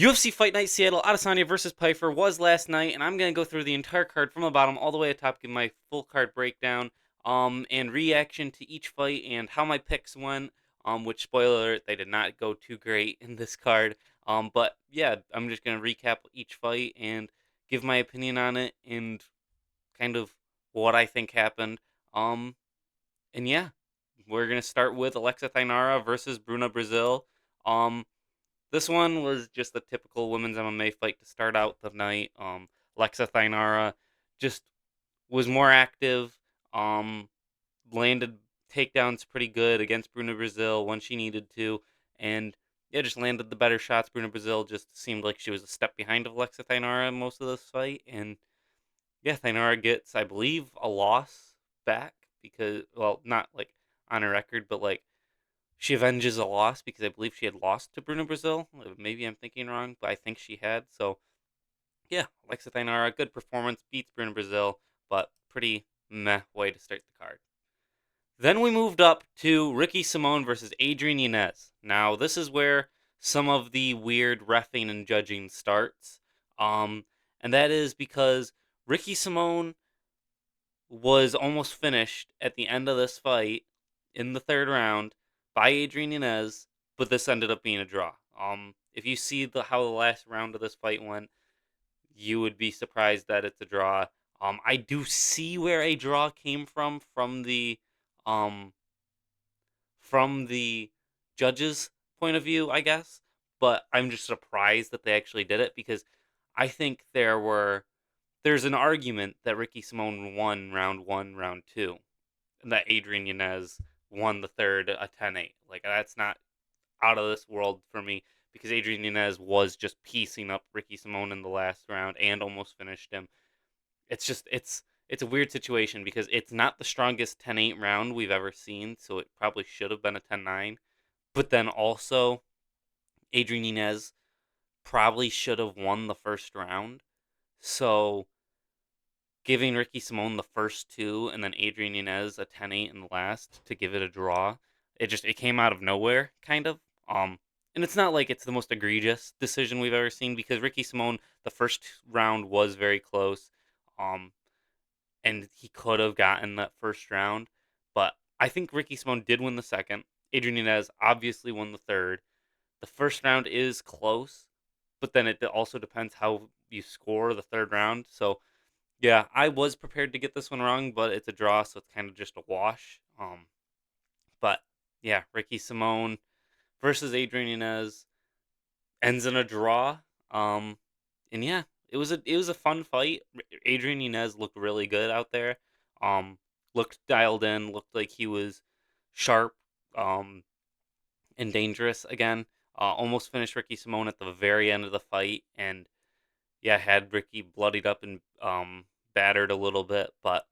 UFC Fight Night Seattle, Adesanya versus Pyfer was last night, and I'm going to go through the entire card from the bottom all the way to top, give my full card breakdown, and reaction to each fight and how my picks went. Which spoiler alert, they did not go too great in this card. But yeah, I'm just going to recap each fight and give my opinion on it and kind of what I think happened. Um, and yeah, we're going to start with Alexa Thainara versus Bruna Brazil. Um, this one was just the typical women's MMA fight to start out the night. Alexa Thainara just was more active, um, landed takedowns pretty good against Bruna Brazil when she needed to, and yeah, just landed the better shots. Bruna Brazil just seemed like she was a step behind of Alexa Thainara most of this fight, and yeah, Thainara gets, I believe, a loss back because, well, not like on her record, but like she avenges a loss because I believe she had lost to Bruno Brazil. Maybe I'm thinking wrong, but I think she had. So yeah, Alexa Thainara, good performance, beats Bruno Brazil, but pretty meh way to start the card. Then we moved up to Ricky Simone versus Adrian Yanez. Now this is where some of the weird reffing and judging starts, um, and that is because Ricky Simone was almost finished at the end of this fight in the third round by Adrian Yanez, but this ended up being a draw. If you see how the last round of this fight went, you would be surprised that it's a draw. I do see where a draw came um from the judges' point of view, I guess, but I'm just surprised that they actually did it because I think there's an argument that Ricky Simone won round one, round two, and that Adrian Yanez won the third a 10-8. Like that's not out of this world for me because Adrian Yanez was just piecing up Ricky Simone in the last round and almost finished him. It's a weird situation because it's not the strongest 10-8 round we've ever seen, so it probably should have been a 10-9. But then also Adrian Yanez probably should have won the first round. So giving Ricky Simone the first two and then Adrian Yanez a 10-8 in the last to give it a draw. It came out of nowhere kind of. And it's not like it's the most egregious decision we've ever seen because Ricky Simone the first round was very close. Um and he could have gotten that first round, but I think Ricky Simone did win the second. Adrian Yanez obviously won the third. The first round is close, but then it also depends how you score the third round. So yeah, I was prepared to get this one wrong, but it's a draw, so it's kind of just a wash. But yeah, Ricky Simone versus Adrian Yanez ends in a draw. Um, and yeah, it was a fun fight. Adrian Yanez looked really good out there. Um, looked dialed in. Looked like he was sharp. Um, and dangerous again. Almost finished Ricky Simone at the very end of the fight, and yeah, had Ricky bloodied up and battered a little bit, but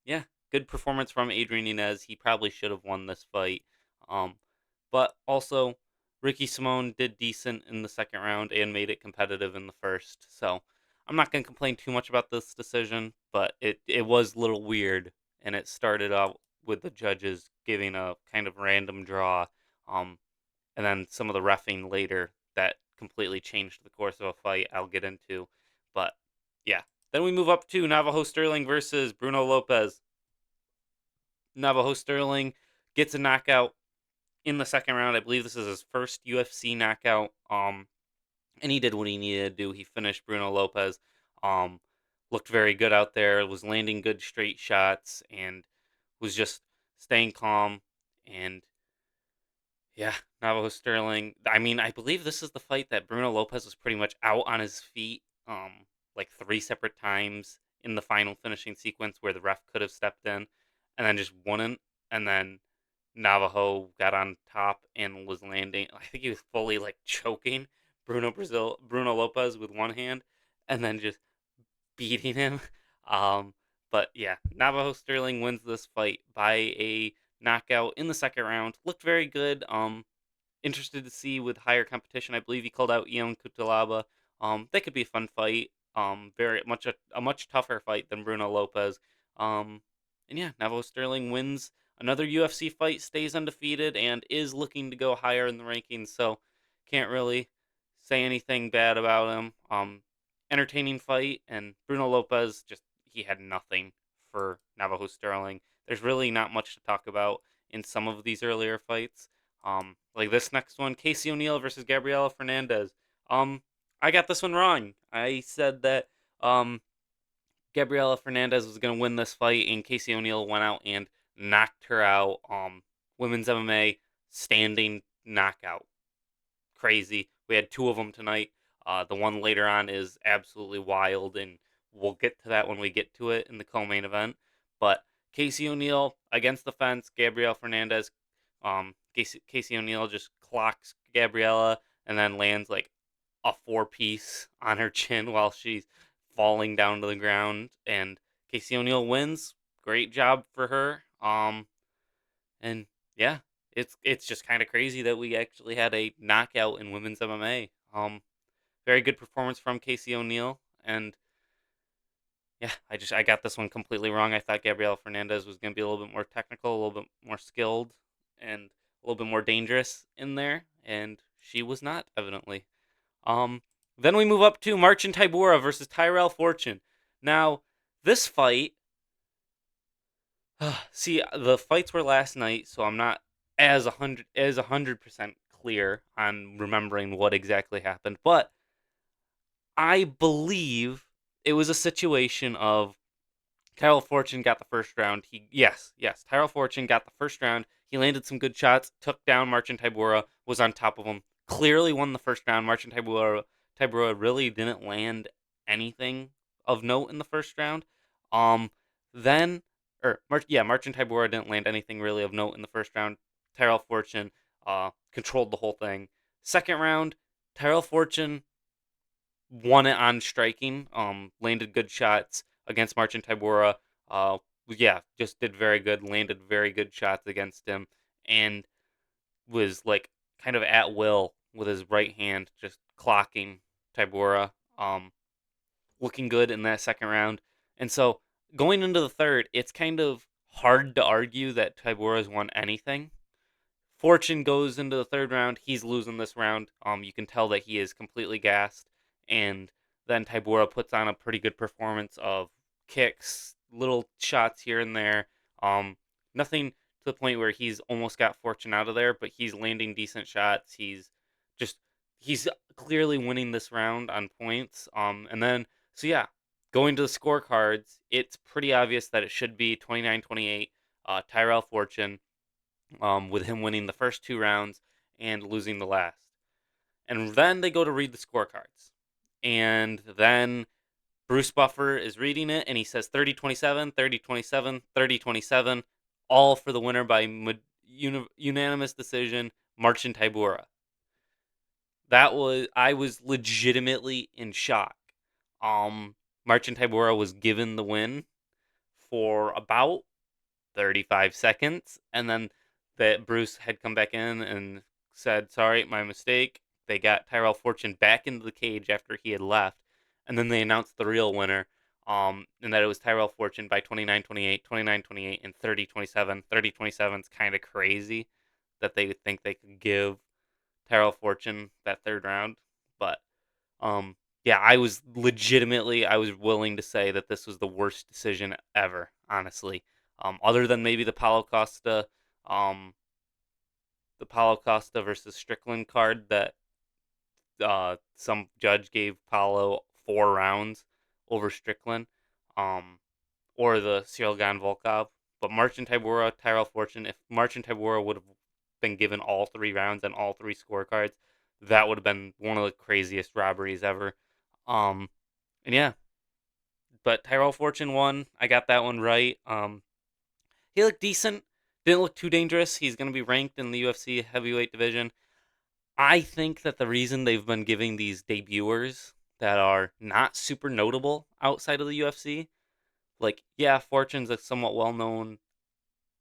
yeah, good performance from Adrian Yanez. He probably should have won this fight. Um, but also, Ricky Simone did decent in the second round and made it competitive in the first. So I'm not going to complain too much about this decision, but it was a little weird. And it started out with the judges giving a kind of random draw. Um, and then some of the reffing later that completely changed the course of a fight I'll get into. But yeah. Then we move up to Navajo Sterling versus Bruno Lopez. Navajo Sterling gets a knockout in the second round. I believe this is his first UFC knockout. And he did what he needed to do. He finished Bruno Lopez. Um, Looked very good out there. Was landing good straight shots and was just staying calm. And yeah, Navajo Sterling. I mean, I believe this is the fight that Bruno Lopez was pretty much out on his feet, like three separate times in the final finishing sequence where the ref could have stepped in, and then just wouldn't. And then Navajo got on top and was landing. I think he was fully like choking Bruno Lopez with one hand, and then just beating him. Um, but yeah, Navajo Sterling wins this fight by a knockout in the second round. Looked very good. Interested to see with higher competition. I believe he called out Ion Cutelaba. That could be a fun fight. Very much a much tougher fight than Bruno Lopez. Um, and yeah, Navajo Sterling wins another UFC fight, stays undefeated, and is looking to go higher in the rankings. So can't really say anything bad about him. Entertaining fight, and Bruno Lopez just he had nothing for Navajo Sterling. There's really not much to talk about in some of these earlier fights. Like this next one, Casey O'Neill versus Gabriela Fernandez. Um, I got this one wrong. I said that um Gabriela Fernandez was going to win this fight, and Casey O'Neill went out and knocked her out. Women's MMA standing knockout. Crazy. We had two of them tonight. The one later on is absolutely wild, and we'll get to that when we get to it in the co-main event. But Casey O'Neill against the fence, Gabrielle Fernandez. Casey O'Neill just clocks Gabriella and then lands like a four-piece on her chin while she's falling down to the ground, and Casey O'Neill wins. Great job for her. And yeah, it's just kind of crazy that we actually had a knockout in women's MMA. Very good performance from Casey O'Neill, and yeah, I got this one completely wrong. I thought Gabriela Fernandez was going to be a little bit more technical, a little bit more skilled, and a little bit more dangerous in there, and she was not, evidently. Um, then we move up to Marcin Tybura versus Tyrell Fortune. Now, this fight, see, the fights were last night, so I'm not as 100% clear on remembering what exactly happened. But I believe it was a situation of Tyrell Fortune got the first round. Yes, Tyrell Fortune got the first round. He landed some good shots, took down Marcin Tybura, was on top of him. Clearly won the first round. Marcin Tybura really didn't land anything of note in the first round. Um, then Marcin Tybura didn't land anything really of note in the first round. Tyrell Fortune controlled the whole thing. Second round, Tyrell Fortune won it on striking. Landed good shots against Marcin Tybura. Yeah, just did very good. Landed very good shots against him, and was like kind of at will with his right hand, just clocking Tybura. Looking good in that second round, and so going into the third, it's kind of hard to argue that Tybura's won anything. Fortune goes into the third round. He's losing this round. You can tell that he is completely gassed. And then Tybura puts on a pretty good performance of kicks, little shots here and there. Nothing to the point where he's almost got Fortune out of there, but he's landing decent shots. Just he's clearly winning this round on points. And then so yeah, going to the scorecards, it's pretty obvious that it should be 29-28. Tyrell Fortune, with him winning the first two rounds and losing the last. And then they go to read the scorecards. And then Bruce Buffer is reading it, and he says 30-27, 30-27, 30-27, all for the winner by unanimous decision, Marcin Tybura. I was legitimately in shock. Marcin Tybura was given the win for about 35 seconds, and then that Bruce had come back in and said, "Sorry, my mistake." They got Tyrell Fortune back into the cage after he had left, and then they announced the real winner, and that it was Tyrell Fortune by 29-28, 29-28, and 30-27. 30-27 is kind of crazy that they would think they could give Tyrell Fortune that third round, but yeah, I was willing to say that this was the worst decision ever, honestly. Other than maybe um, the Paulo Costa versus Strickland card that some judge gave Paulo 4 rounds over Strickland, um, or the Cyril Gan Volkov. But Marcin Tybura, Tyrell Fortune, if Marcin Tybura would have been given all 3 rounds and all 3 scorecards, that would have been one of the craziest robberies ever. Um, and yeah, but Tyrell Fortune won. I got that one right. He looked decent. Didn't look too dangerous. He's going to be ranked in the UFC heavyweight division. I think that the reason they've been giving these debuters that are not super notable outside of the UFC, like, yeah, Fortune's a somewhat well known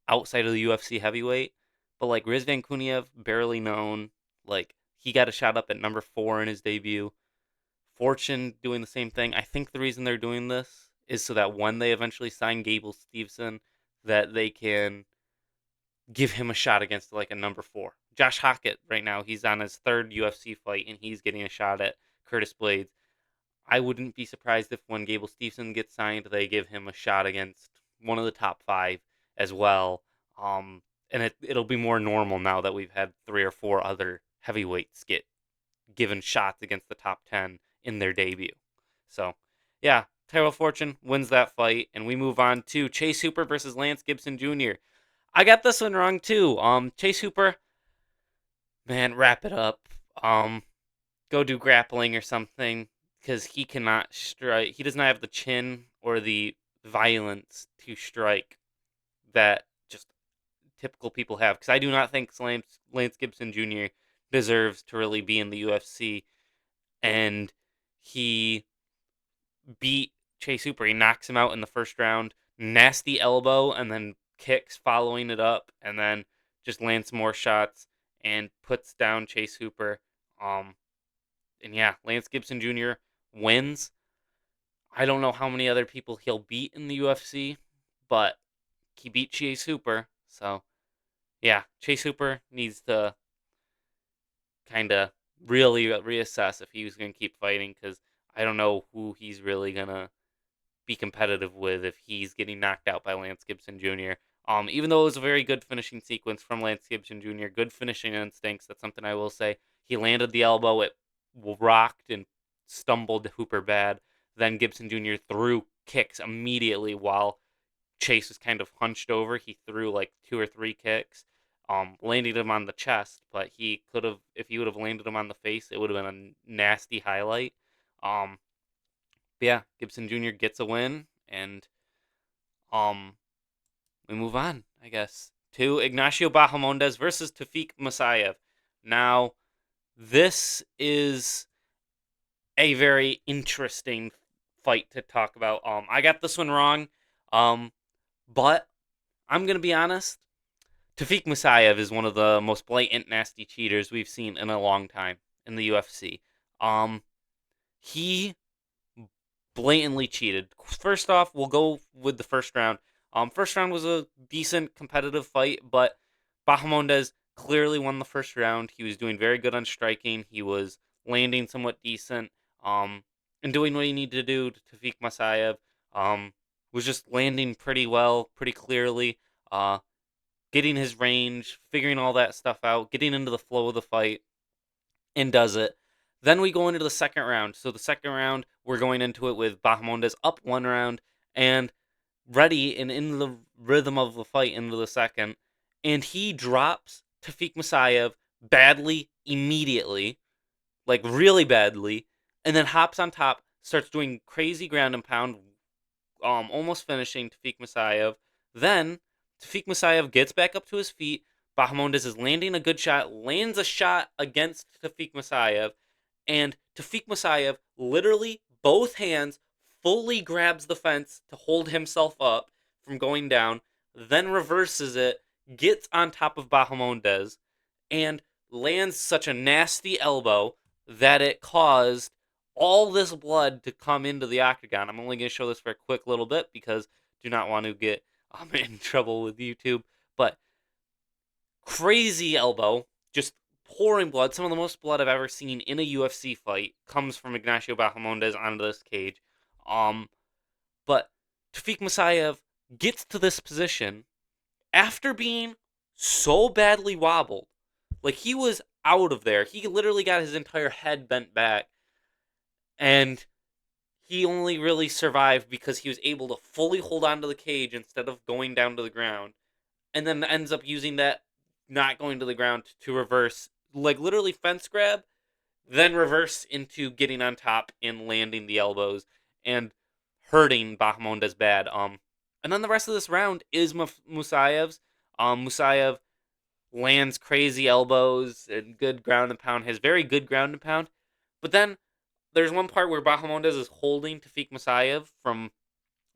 outside of the UFC heavyweight, but like Rizvan Kuniev, barely known. Like, he got a shot up at number 4 in his debut. Fortune doing the same thing. I think the reason they're doing this is so that when they eventually sign Gable Steveson, that they can give him a shot against like a number 4, Josh Hockett right now, he's on his third UFC fight, and he's getting a shot at Curtis Blades. I wouldn't be surprised if when Gable Steveson gets signed, they give him a shot against one of the top five as well. And it'll be more normal now that we've had 3 or 4 other heavyweights get given shots against the top 10 in their debut. So, yeah, Tyrell Fortune wins that fight, and we move on to Chase Hooper versus Lance Gibson Jr. I got this one wrong too. Chase Hooper, man, wrap it up. Go do grappling or something because he cannot strike. He does not have the chin or the violence to strike that just typical people have. Because I do not think Lance Gibson Jr. deserves to really be in the UFC, and he beat Chase Hooper. He knocks him out in the first round. Nasty elbow, and then kicks following it up, and then just lands more shots and puts down Chase Hooper. And yeah, Lance Gibson Jr. wins. I don't know how many other people he'll beat in the UFC, but he beat Chase Hooper. So yeah, Chase Hooper needs to kind of really reassess if he was going to keep fighting, because I don't know who he's really going to be competitive with if he's getting knocked out by Lance Gibson Jr. Even though it was a very good finishing sequence from Lance Gibson Jr., good finishing instincts, that's something I will say. He landed the elbow, it rocked and stumbled Hooper bad. Then Gibson Jr. threw kicks immediately while Chase was kind of hunched over. He threw like 2 or 3 kicks, landing him on the chest, but he could have, if he would have landed him on the face, it would have been a nasty highlight. Um, but yeah, Gibson Jr. gets a win, and um, we move on, I guess, to Ignacio Bahamondes versus Tafik Masayev. Now, this is a very interesting fight to talk about. I got this one wrong, but I'm gonna be honest. Tafik Masayev is one of the most blatant, nasty cheaters we've seen in a long time in the UFC. He blatantly cheated. First off, we'll go with the first round. First round was a decent competitive fight, but Bahamondes clearly won the first round. He was doing very good on striking. He was landing somewhat decent, and doing what he needed to do. Tafik Masayev was just landing pretty well, pretty clearly, getting his range, figuring all that stuff out, getting into the flow of the fight, and does it. Then we go into the second round. So the second round, we're going into it with Bahamondes up 1 round and ready and in the rhythm of the fight into the second. And he drops Tafik Masayev badly immediately, like really badly, and then hops on top, starts doing crazy ground and pound, almost finishing Tafik Masayev. Then Tafik Masayev gets back up to his feet. Bahamondes is landing a good shot, lands a shot against Tafik Masayev, and Tafik Masayev literally both hands fully grabs the fence to hold himself up from going down, then reverses it, gets on top of Bahamondes, and lands such a nasty elbow that it caused all this blood to come into the octagon. I'm only going to show this for a quick little bit because I do not want to get in trouble with YouTube, but crazy elbow, just pouring blood. Some of the most blood I've ever seen in a UFC fight comes from Ignacio Bahamondes onto this cage. But Tafik Masayev gets to this position after being so badly wobbled. Like, he was out of there. He literally got his entire head bent back. And he only really survived because he was able to fully hold onto the cage instead of going down to the ground. And then ends up using that not going to the ground to reverse, like literally fence grab, then reverse into getting on top and landing the elbows and hurting Bahamondes bad. And then the rest of this round is Musayev's. Musayev lands crazy elbows and good ground and pound, has very good ground and pound. But then there's one part where Bahamondes is holding Tafik Masayev from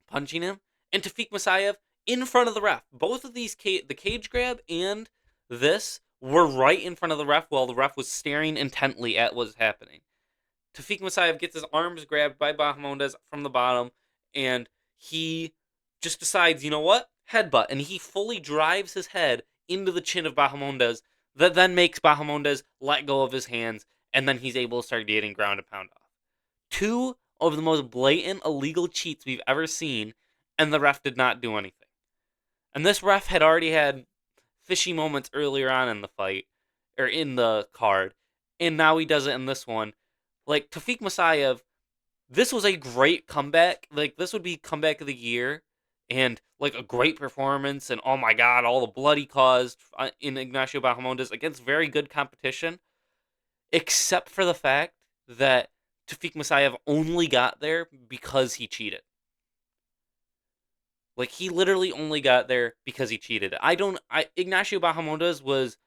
punching him, and Tafik Masayev in front of the ref. Both of these, the cage grab and this, were right in front of the ref while the ref was staring intently at what was happening. Tafik Masayev gets his arms grabbed by Bahamondes from the bottom, and he just decides, you know what? Headbutt. And he fully drives his head into the chin of Bahamondes, that then makes Bahamondes let go of his hands, and then he's able to start getting ground and pound off. Two of the most blatant illegal cheats we've ever seen, and the ref did not do anything. And this ref had already had fishy moments earlier on in the fight, or in the card, and now he does it in this one. Like, Tafik Masayev, this was a great comeback. Like, this would be comeback of the year, and like a great performance, and oh my god, all the blood he caused in Ignacio Bahamondes against very good competition, except for the fact that Tafik Masayev only got there because he cheated. Like, he literally only got there because he cheated. Ignacio Bahamondes was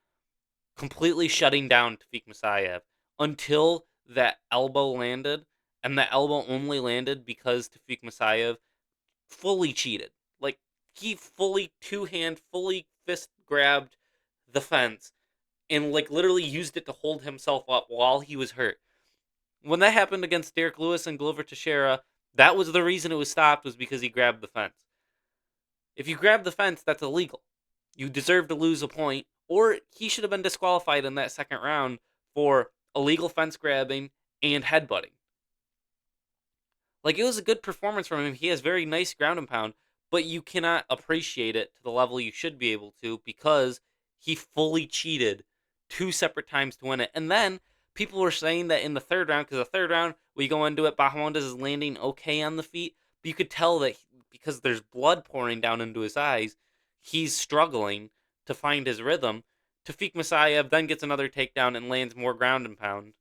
completely shutting down Tafik Masayev until that elbow landed, and that elbow only landed because Tafik Masayev fully cheated. Like, he fully two-hand, fully fist grabbed the fence and like literally used it to hold himself up while he was hurt. When that happened against Derek Lewis and Glover Teixeira, that was the reason it was stopped, was because he grabbed the fence. If you grab the fence, that's illegal. You deserve to lose a point, or he should have been disqualified in that second round for illegal fence grabbing and headbutting. Like, it was a good performance from him. He has very nice ground and pound, but you cannot appreciate it to the level you should be able to because he fully cheated two separate times to win it. And then people were saying that in the third round, because the third round, we go into it, Bahamondes is landing okay on the feet, but you could tell that because there's blood pouring down into his eyes, he's struggling to find his rhythm. Tafik Masayev then gets another takedown and lands more ground and pound.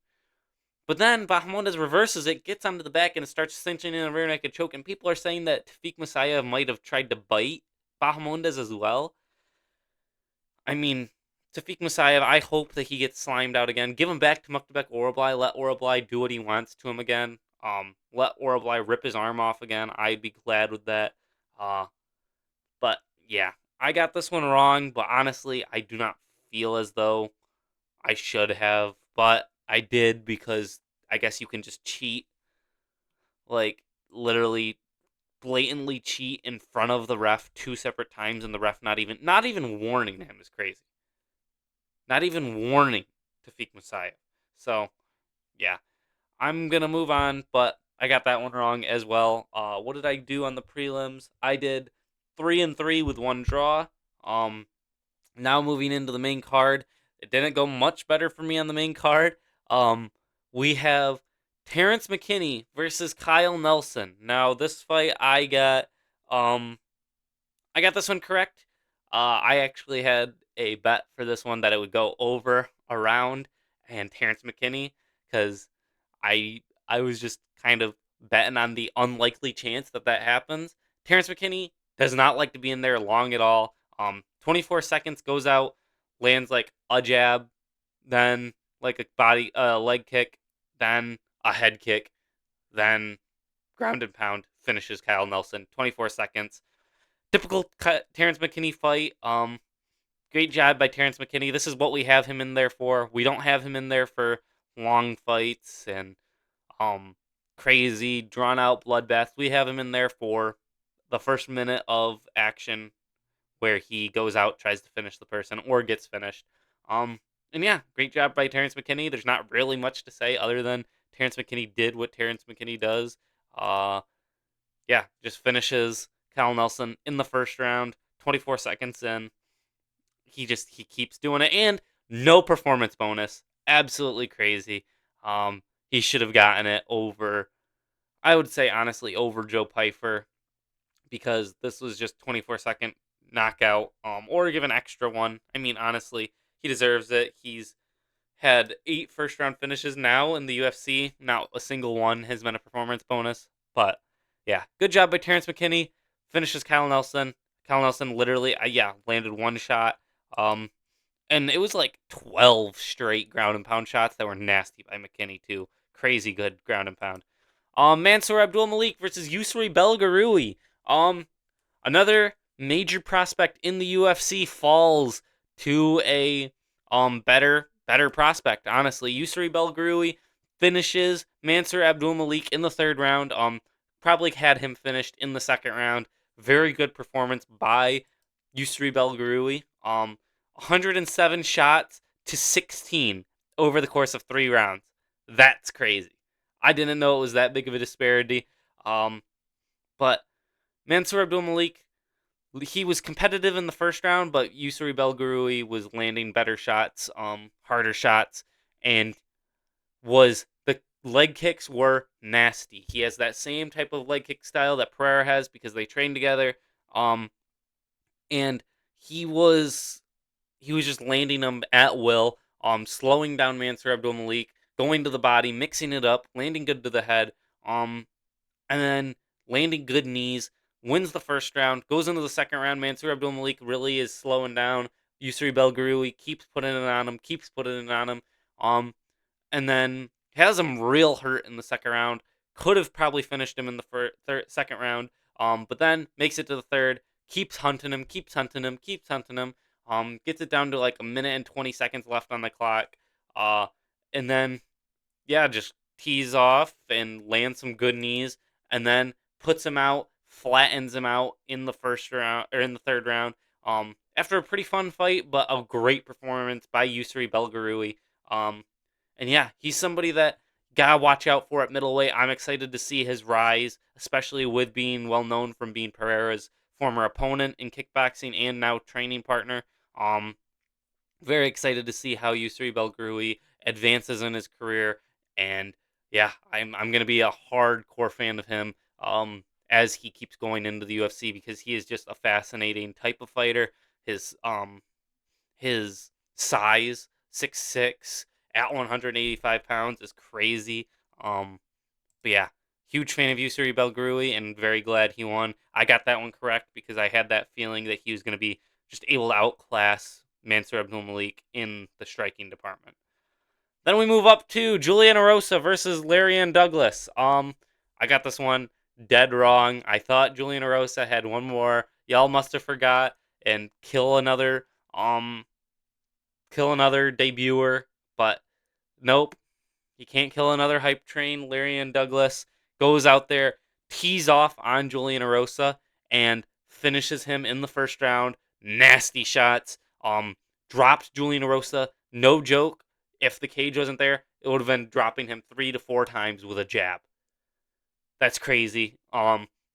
But then Bahamondes reverses it, gets onto the back, and it starts cinching in a rear naked choke. And people are saying that Tafik Masayev might have tried to bite Bahamondes as well. I mean, Tafik Masayev, I hope that he gets slimed out again. Give him back to Muktabek Orablai. Let Orablai do what he wants to him again. Let Orablai rip his arm off again. I'd be glad with that. But yeah, I got this one wrong. But honestly, I do not feel as though I should have, but I did because I guess you can just cheat, like literally blatantly cheat in front of the ref two separate times, and the ref not even warning him is crazy. Not even warning Tafik Masayev. So yeah, I'm gonna move on, but I got that one wrong as well. What did I do on the prelims? I did 3-3 with one draw. Now moving into the main card, it didn't go much better for me on the main card. We have Terrence McKinney versus Kyle Nelson. Now this fight, I got this one correct. I actually had a bet for this one that it would go over a round and Terrence McKinney, because I was just kind of betting on the unlikely chance that that happens. Terrence McKinney does not like to be in there long at all. 24 seconds, goes out, lands like a jab, then like a leg kick, then a head kick, then ground and pound, finishes Kyle Nelson. 24 seconds. Typical Terrence McKinney fight. Great job by Terrence McKinney. This is what we have him in there for. We don't have him in there for long fights and crazy drawn out bloodbaths. We have him in there for the first minute of action where he goes out, tries to finish the person, or gets finished. And yeah, great job by Terrence McKinney. There's not really much to say other than Terrence McKinney did what Terrence McKinney does. Yeah, just finishes Kyle Nelson in the first round, 24 seconds in. He keeps doing it, and no performance bonus. Absolutely crazy. He should have gotten it over, I would say honestly, over Joe Pyfer, because this was just 24-second knockout, or give an extra one. I mean, honestly, he deserves it. He's had 8 first round finishes now in the UFC. Not a single one has been a performance bonus. But yeah, good job by Terrence McKinney. Finishes Kyle Nelson. Kyle Nelson literally, landed one shot. And it was like 12 straight ground and pound shots that were nasty by McKinney too. Crazy good ground and pound. Mansour Abdul Malik versus Yusri Belgarui. Another major prospect in the UFC falls to a better prospect. Honestly, Yusri Belgarui finishes Mansour Abdul Malik in the third round. Probably had him finished in the second round. Very good performance by Yusri Belgarui. 107 shots, to 16 over the course of 3 rounds. That's crazy. I didn't know it was that big of a disparity. But Mansour Abdul Malik, he was competitive in the first round, but Yusri Belgarui was landing better shots, harder shots, and the leg kicks were nasty. He has that same type of leg kick style that Pereira has because they train together. Um, and he was he was just landing them at will, slowing down Mansour Abdul Malik, going to the body, mixing it up, landing good to the head, and then landing good knees. Wins the first round, goes into the second round. Mansour Abdul Malik really is slowing down. Yusri Belgarui keeps putting it on him, keeps putting it on him. And then has him real hurt in the second round. Could have probably finished him in the second round. But then makes it to the third, keeps hunting him, keeps hunting him, keeps hunting him. Gets it down to like a minute and 20 seconds left on the clock. And then yeah, just tees off and lands some good knees, and then puts him out, flattens him out in the first round or in the third round. After a pretty fun fight, but a great performance by Yusri Belgarui. Um, and yeah, he's somebody that gotta watch out for at middleweight. I'm excited to see his rise, especially with being well known from being Pereira's former opponent in kickboxing and now training partner. Um, Very excited to see how Yusri Belgrui advances in his career, and yeah, I'm gonna be a hardcore fan of him as he keeps going into the UFC because he is just a fascinating type of fighter. His size, 6'6", at 185 pounds, is crazy. But yeah, huge fan of Yusuri Belgrui and very glad he won. I got that one correct because I had that feeling that he was going to be just able to outclass Mansour Abdul Malik in the striking department. Then we move up to Juliana Rosa versus Larian Douglas. I got this one dead wrong. I thought Juliana Rosa had one more. Y'all must have forgot and um kill another debuter, but nope. He can't kill another hype train. Larian Douglas goes out there, tees off on Julian Erosa, and finishes him in the first round. Nasty shots. Dropped Julian Erosa. No joke. If the cage wasn't there, it would have been dropping him 3 to 4 times with a jab. That's crazy.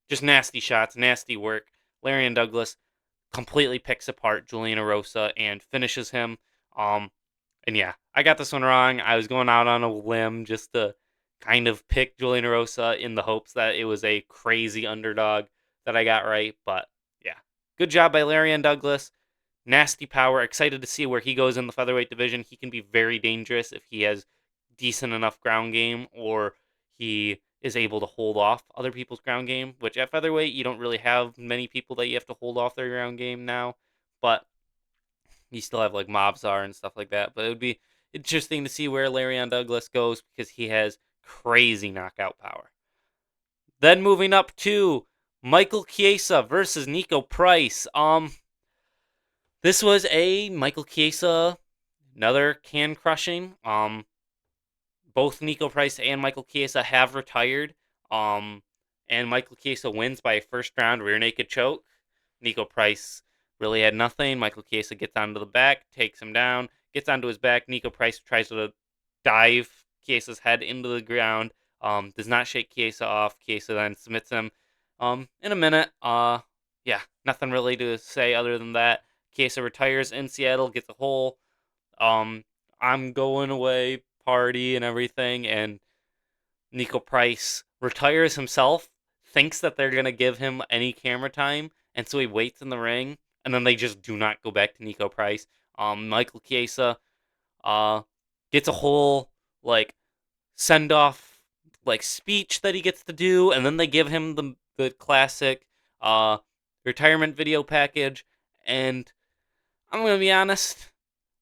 Just nasty shots, nasty work. Larian Douglas completely picks apart Julian Erosa and finishes him. Um, and yeah, I got this one wrong. I was going out on a limb just to kind of pick Julian Rosa in the hopes that it was a crazy underdog that I got right. But yeah, good job by Larian Douglas. Nasty power. Excited to see where he goes in the featherweight division. He can be very dangerous if he has decent enough ground game or he is able to hold off other people's ground game, which at featherweight, you don't really have many people that you have to hold off their ground game now. But you still have like Mobzar and stuff like that. But it would be interesting to see where Larion Douglas goes because he has crazy knockout power. Then moving up to Michael Chiesa versus Nico Price. This was a Michael Chiesa, another can crushing. Both Nico Price and Michael Chiesa have retired. Um, and Michael Chiesa wins by a first round rear naked choke. Nico Price really had nothing. Michael Chiesa gets onto the back, takes him down, gets onto his back. Nico Price tries to dive Chiesa's head into the ground. Does not shake Chiesa off. Chiesa then submits him. In a minute. Yeah, nothing really to say other than that. Chiesa retires in Seattle, gets a whole um, I'm going away party and everything, and Nico Price retires himself, thinks that they're gonna give him any camera time, and so he waits in the ring, and then they just do not go back to Nico Price. Michael Chiesa uh gets a whole like send off like speech that he gets to do, and then they give him the classic uh retirement video package, and I'm gonna be honest.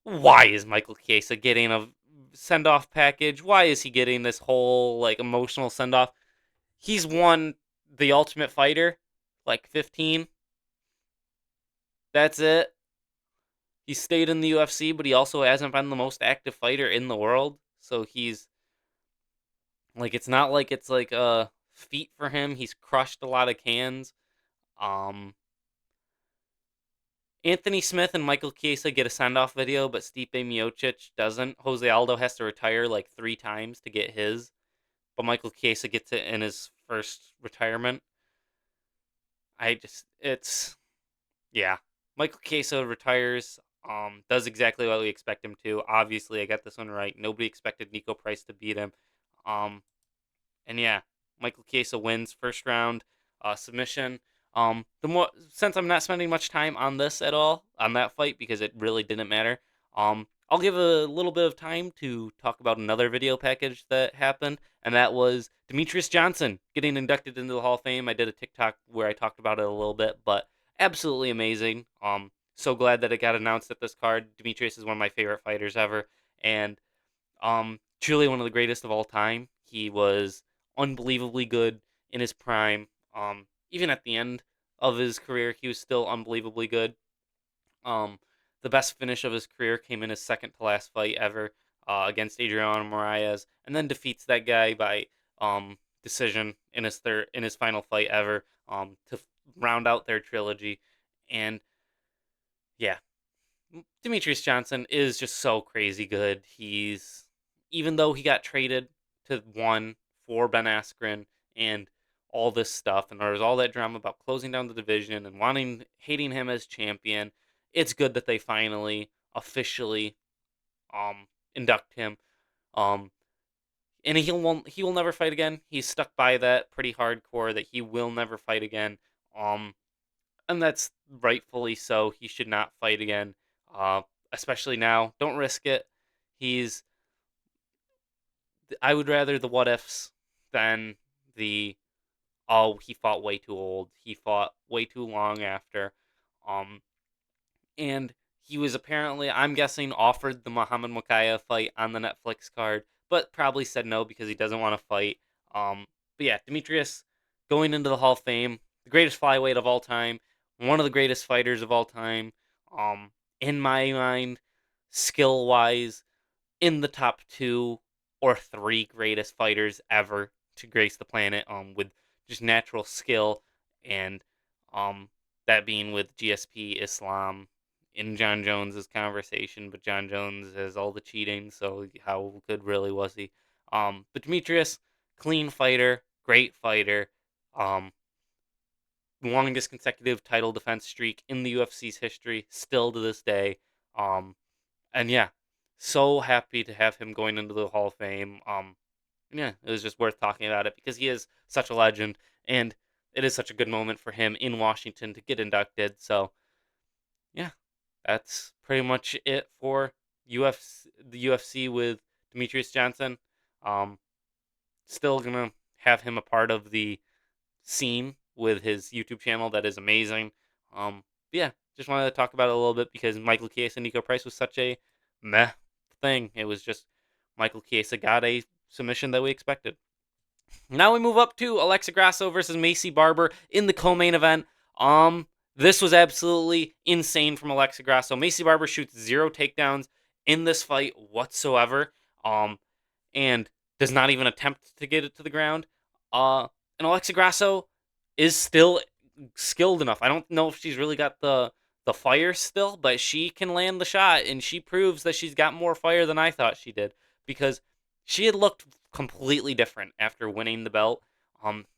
Why is Michael Chiesa getting a send off package? Why is he getting this whole like emotional send off? He's won the Ultimate Fighter, like 15. That's it. He stayed in the UFC, but he also hasn't been the most active fighter in the world. So he's like, it's not like it's like a feat for him. He's crushed a lot of cans. Um, Anthony Smith and Michael Chiesa get a send-off video, but Stipe Miocic doesn't. Jose Aldo has to retire like 3 times to get his, but Michael Chiesa gets it in his first retirement. It's yeah. Michael Chiesa retires. Does exactly what we expect him to. Obviously, I got this one right. Nobody expected Nico Price to beat him. Um, and yeah, Michael Chiesa wins first round submission. The more since I'm not spending much time on this at all on that fight because it really didn't matter. I'll give a little bit of time to talk about another video package that happened, and that was Demetrius Johnson getting inducted into the Hall of Fame. I did a TikTok where I talked about it a little bit, but absolutely amazing. So glad that it got announced at this card. Demetrius is one of my favorite fighters ever, and truly one of the greatest of all time. He was unbelievably good in his prime. Even at the end of his career, he was still unbelievably good. Um, the best finish of his career came in his second to last fight ever against Adriano Moraes, and then defeats that guy by decision in his final fight ever to round out their trilogy. And yeah, Demetrius Johnson is just so crazy good. He's even though he got traded to one for Ben Askren and all this stuff, and there was all that drama about closing down the division and hating him as champion. It's good that they finally officially induct him. Um, and he will never fight again. He's stuck by that pretty hardcore that he will never fight again. Um, and that's rightfully so. He should not fight again, uh, especially now. Don't risk it. He's. I would rather the what ifs than the he fought way too old. He fought way too long after. Um, and he was apparently, I'm guessing, offered the Muhammad Mokaev fight on the Netflix card, but probably said no because he doesn't want to fight. But yeah, Demetrius going into the Hall of Fame, the greatest flyweight of all time, one of the greatest fighters of all time. In my mind, skill wise, in the top 2 or 3 greatest fighters ever to grace the planet. With just natural skill and um, that being with GSP Islam in John Jones's conversation, but John Jones has all the cheating, so how good really was he? But Demetrius, clean fighter, great fighter, um, longest consecutive title defense streak in the UFC's history, still to this day. And yeah, so happy to have him going into the Hall of Fame. Yeah, it was just worth talking about it because he is such a legend, and it is such a good moment for him in Washington to get inducted. So yeah, that's pretty much it for the UFC with Demetrius Johnson. Um, Still gonna have him a part of the scene with his YouTube channel that is amazing. Yeah, just wanted to talk about it a little bit because Michael Chiesa and Nico Price was such a meh thing. It was just Michael Chiesa got a submission that we expected. Now we move up to Alexa Grasso versus Macy Barber in the co-main event. This was absolutely insane from Alexa Grasso. Macy Barber shoots 0 takedowns in this fight whatsoever. And does not even attempt to get it to the ground. And Alexa Grasso is still skilled enough. I don't know if she's really got the fire still, but she can land the shot, and she proves that she's got more fire than I thought she did because she had looked completely different after winning the belt.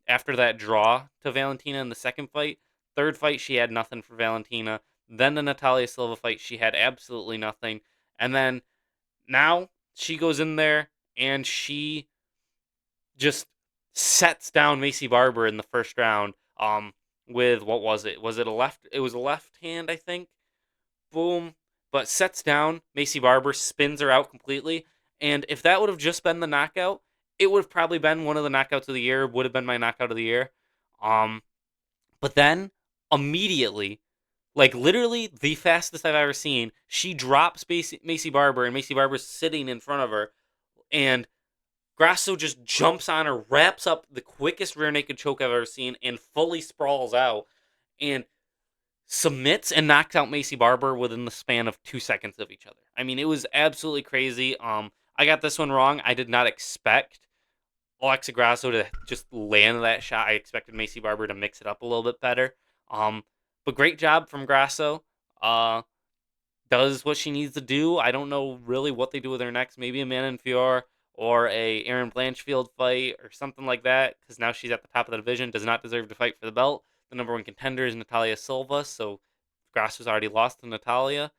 After that draw to Valentina in the second fight, third fight she had nothing for Valentina. Then the Natalia Silva fight, she had absolutely nothing, and then now she goes in there and she just sets down Macy Barber in the first round. With what was it? Was it a left? It was a left hand, I think. Boom, but sets down Macy Barber, spins her out completely. And if that would have just been the knockout, it would have probably been one of the knockouts of the year. Would have been my knockout of the year. Um, but then immediately, like literally the fastest I've ever seen, she drops Macy Barber, and Macy Barber's sitting in front of her, and Grasso just jumps on her, wraps up the quickest rear naked choke I've ever seen, and fully sprawls out and submits and knocks out Macy Barber within the span of 2 seconds of each other. I mean, it was absolutely crazy. I got this one wrong. I did not expect Alexa Grasso to just land that shot. I expected Macy Barber to mix it up a little bit better. But great job from Grasso. Uh, does what she needs to do. I don't know really what they do with her next. Maybe a Man Fior or a Aaron Blanchfield fight or something like that. Because now she's at the top of the division, does not deserve to fight for the belt. The number one contender is Natalia Silva, so Grasso's already lost to Natalia.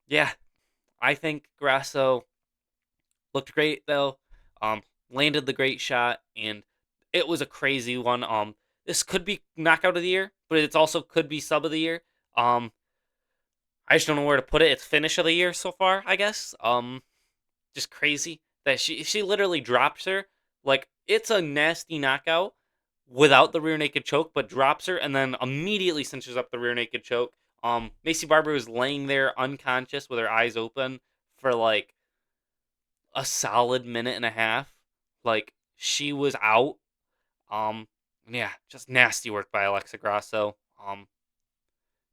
Yeah, I think Grasso looked great though. Um, Landed the great shot, and it was a crazy one. This could be knockout of the year, but it's also could be sub of the year. Um, I just don't know where to put it. It's finish of the year so far, I guess. Just crazy that she literally drops her. Like it's a nasty knockout without the rear naked choke, but drops her and then immediately cinches up the rear naked choke. Macy Barber was laying there unconscious with her eyes open for like a solid minute and a half. Like she was out. Um, yeah, just nasty work by Alexa Grasso.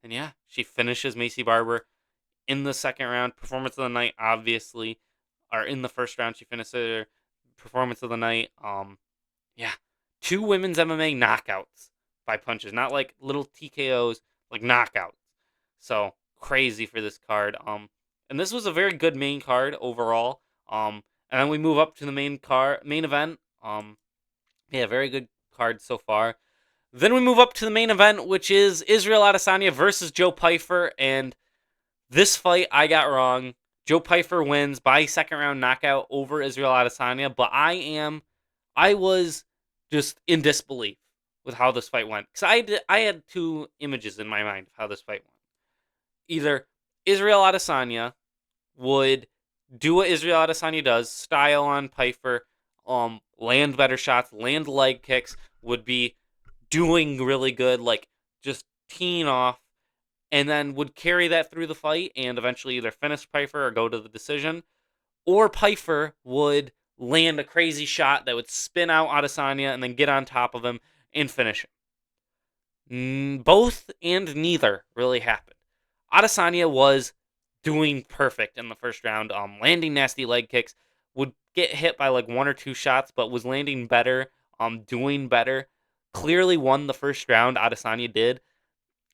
And yeah, she finishes Macy Barber in the second round. Performance of the night, obviously, or in the first round, she finished her performance of the night. Yeah, two women's MMA knockouts by punches, not like little TKOs, like knockouts. So crazy for this card. And this was a very good main card overall. And then we move up to the main event. Yeah, very good card so far. Then we move up to the main event, which is Israel Adesanya versus Joe Pyfer, and this fight I got wrong. Joe Pyfer wins by second round knockout over Israel Adesanya, but I was just in disbelief with how this fight went because I had two images in my mind of how this fight went. Either Israel Adesanya would do what Israel Adesanya does, style on Pyfer, land better shots, land leg kicks, would be doing really good, like just teeing off, and then would carry that through the fight and eventually either finish Pyfer or go to the decision. Or Pyfer would land a crazy shot that would spin out Adesanya and then get on top of him and finish him. Both and neither really happened. Adesanya was doing perfect in the first round, landing nasty leg kicks, would get hit by like one or two shots, but was landing better, doing better. Clearly won the first round, Adesanya did,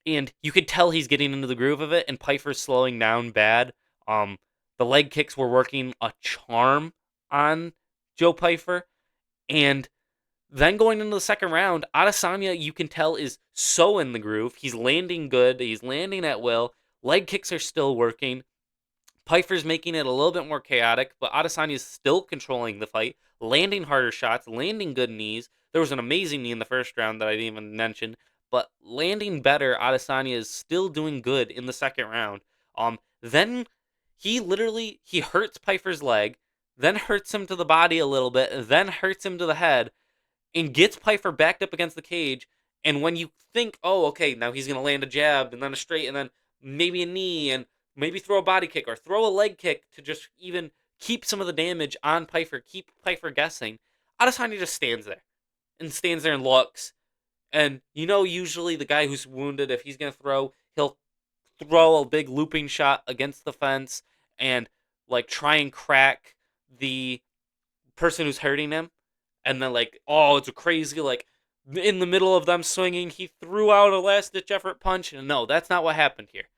and you could tell he's getting into the groove of it, and Pyfer's slowing down bad. Um, the leg kicks were working a charm on Joe Pyfer, and then going into the second round, Adesanya, you can tell, is so in the groove. He's landing good. He's landing at will. Leg kicks are still working. Pyfer's making it a little bit more chaotic, but Adesanya is still controlling the fight, landing harder shots, landing good knees. There was an amazing knee in the first round that I didn't even mention, but landing better, Adesanya is still doing good in the second round. Then he hurts Pyfer's leg, then hurts him to the body a little bit, then hurts him to the head, and gets Pyfer backed up against the cage. And when you think, oh, okay, now he's going to land a jab and then a straight and then maybe a knee and maybe throw a body kick or throw a leg kick to just even keep some of the damage on Pyfer, keep Pyfer guessing, Adesanya just stands there and looks. And usually the guy who's wounded, if he's going to throw, he'll throw a big looping shot against the fence and like try and crack the person who's hurting him, and then like, oh, it's a crazy, like, in the middle of them swinging, he threw out a last ditch effort punch. And no, that's not what happened here.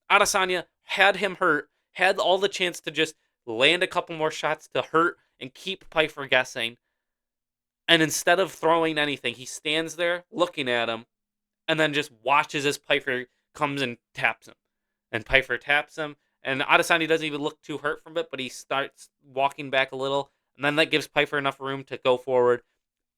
Adesanya had him hurt, had all the chance to just land a couple more shots to hurt and keep Pyfer guessing, and instead of throwing anything, he stands there looking at him and then just watches as Pyfer comes and taps him. And Pyfer taps him, and Adesanya doesn't even look too hurt from it, but he starts walking back a little, and then that gives Pyfer enough room to go forward,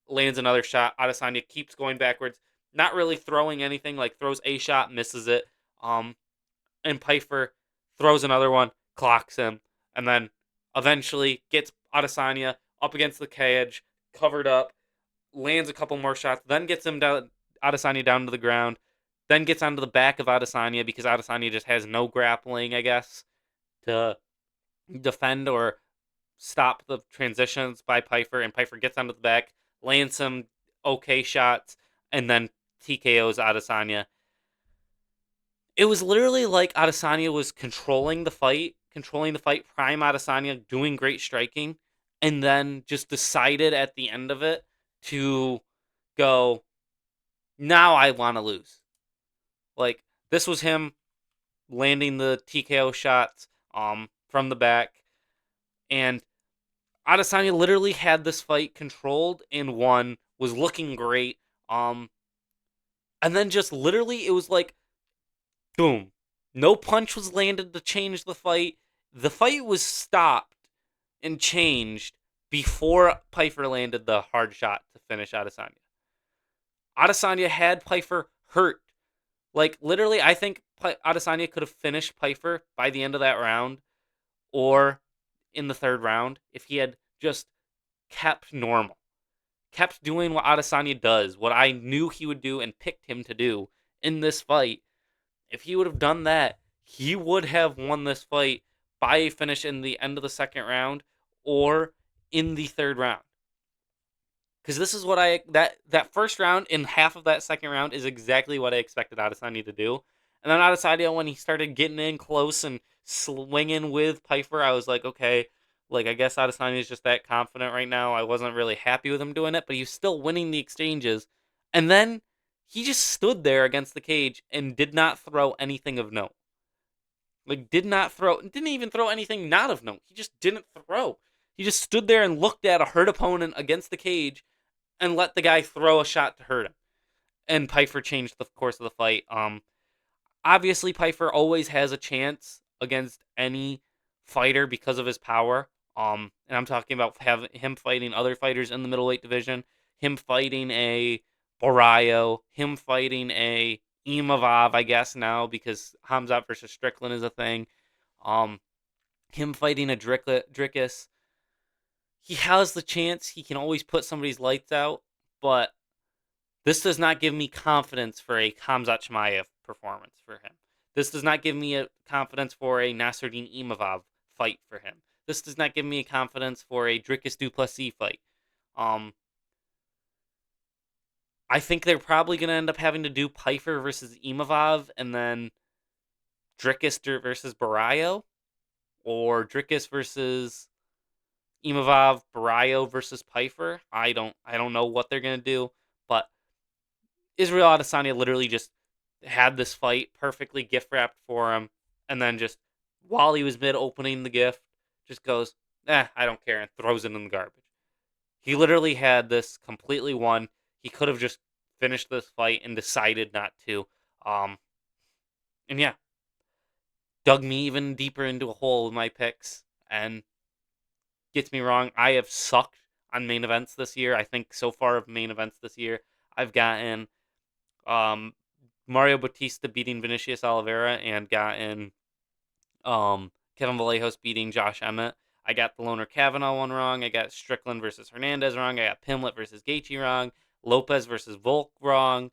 lands another shot. Adesanya keeps going backwards, not really throwing anything, like throws a shot, misses it. And Pyfer throws another one, clocks him, and then eventually gets Adesanya up against the cage, covered up, lands a couple more shots, then gets him down, Adesanya down to the ground, then gets onto the back of Adesanya because Adesanya just has no grappling, I guess, to defend or stop the transitions by Pyfer, and Pyfer gets onto the back, lands some okay shots, and then TKOs Adesanya. It was literally like Adesanya was controlling the fight, prime Adesanya, doing great striking, and then just decided at the end of it to go, now I want to lose. Like, this was him landing the TKO shots from the back. And Adesanya literally had this fight controlled and won, was looking great. Um, and then just literally, it was like, boom. No punch was landed to change the fight. The fight was stopped and changed before Pyfer landed the hard shot to finish Adesanya. Adesanya had Pyfer hurt. Like, literally, I think Adesanya could have finished Pyfer by the end of that round or in the third round if he had just kept normal, kept doing what Adesanya does, what I knew he would do and picked him to do in this fight. If he would have done that, he would have won this fight by a finish in the end of the second round or in the third round. Because this is what that first round and half of that second round is exactly what I expected Adesanya to do. And then Adesanya, when he started getting in close and swinging with Pyfer, I was like, okay, like I guess Adesanya is just that confident right now. I wasn't really happy with him doing it, but he was still winning the exchanges. And then he just stood there against the cage and did not throw anything of note. Like, didn't even throw anything not of note. He just didn't throw. He just stood there and looked at a hurt opponent against the cage and let the guy throw a shot to hurt him. And Pyfer changed the course of the fight. Obviously Pyfer always has a chance against any fighter because of his power. And I'm talking about him fighting other fighters in the middleweight division, him fighting a Borayo, him fighting a Imavov, I guess now because Hamzat versus Strickland is a thing. Um, him fighting a Drickus. He has the chance. He can always put somebody's lights out, but this does not give me confidence for a Khamzat Chimaev performance for him. This does not give me a confidence for a Nasruddin Imavov fight for him. This does not give me a confidence for a Dricus Duplessis fight. Um, I think they're probably going to end up having to do Pyfer versus Imavov and then Dricus versus Barayo, or Dricus versus Imavov, Barayo versus Pyfer. I don't know what they're gonna do, but Israel Adesanya literally just had this fight perfectly gift wrapped for him, and then just while he was mid opening the gift, just goes, I don't care, and throws it in the garbage. He literally had this completely won. He could have just finished this fight and decided not to. Um, and yeah, dug me even deeper into a hole with my picks, and gets me wrong, I have sucked on main events this year. I think so far of main events this year, I've gotten um, Mario Bautista beating Vinicius Oliveira and gotten Kevin Vallejos beating Josh Emmett. I got the Loner Kavanaugh one wrong. I got Strickland versus Hernandez wrong. I got Pimlet versus Gaethje wrong. Lopez versus Volk wrong.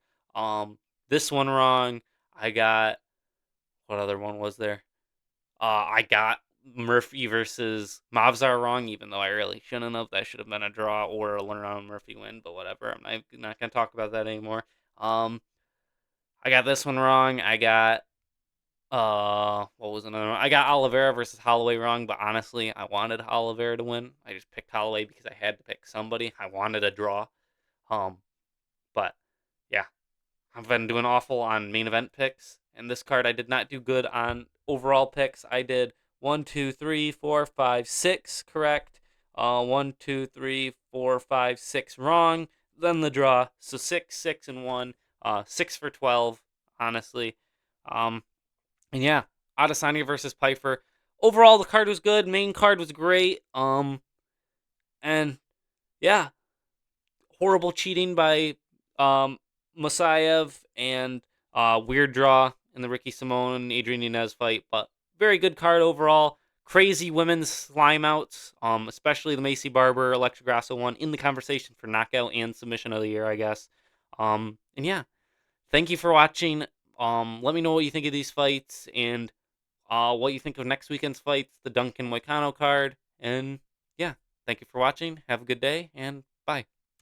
This one wrong. I got, what other one was there? I got Murphy versus Mavzar wrong, even though I really shouldn't have. That should have been a draw or a Lerone Murphy win, but whatever. I'm not going to talk about that anymore. I got this one wrong. I got, what was another one? I got Oliveira versus Holloway wrong, but honestly, I wanted Oliveira to win. I just picked Holloway because I had to pick somebody. I wanted a draw. Um, but yeah, I've been doing awful on main event picks, and this card I did not do good on overall picks. I did 1, 2, 3, 4, 5, 6 correct. 1, 2, 3, 4, 5, 6 wrong. Then the draw. So 6, 6, and 1. 6 for 12, honestly. And yeah, Adesanya versus Pyfer. Overall, the card was good. Main card was great. And yeah, horrible cheating by Mosaev and weird draw in the Ricky Simone and Adrian Yanez fight, but very good card overall. Crazy women's slime outs, especially the Macy Barber Alexa Grasso one in the conversation for knockout and submission of the year, I guess. And yeah, thank you for watching. Let me know what you think of these fights and what you think of next weekend's fights, the Duncan Moicano card. And yeah, thank you for watching. Have a good day and bye.